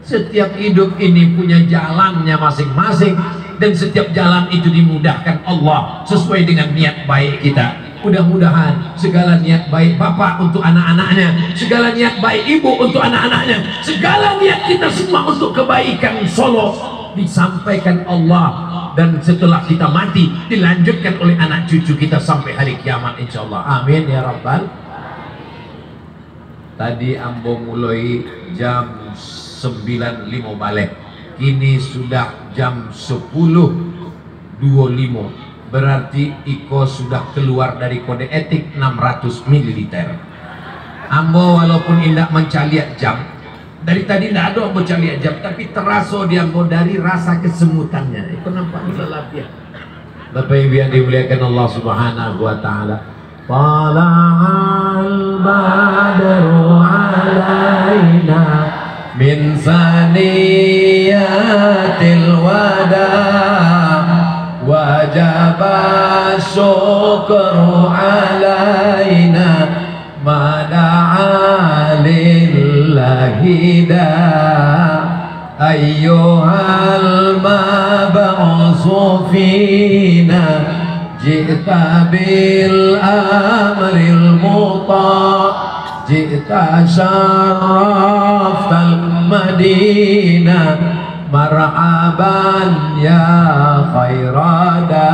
Setiap hidup ini punya jalannya masing-masing, dan setiap jalan itu dimudahkan Allah sesuai dengan niat baik kita. Mudah-mudahan segala niat baik bapak untuk anak-anaknya, segala niat baik ibu untuk anak-anaknya, segala niat kita semua untuk kebaikan Solo disampaikan Allah, dan setelah kita mati dilanjutkan oleh anak cucu kita sampai hari kiamat insyaallah. Amin ya rabbal. Tadi ambo mulai jam 9.05 balik, kini sudah jam 10.25, berarti Iko sudah keluar dari kode etik 600 ml. Ambo walaupun indak mencaliat jam, dari tadi tidak ada ambo caliat jam, tapi terasa di ambo dari rasa kesemutannya. Iko nampak lelah ya. Bapak Ibu yang dimuliakan Allah Subhanahu wa taala. Tala'al badru alaina min saniyatil wada' wajaba syukru alaina mada'a lillahi da ayyuhal mab'usu fina ji'ta bil amril muta' ji'ta syaraftal madinah marhaban ya khairada.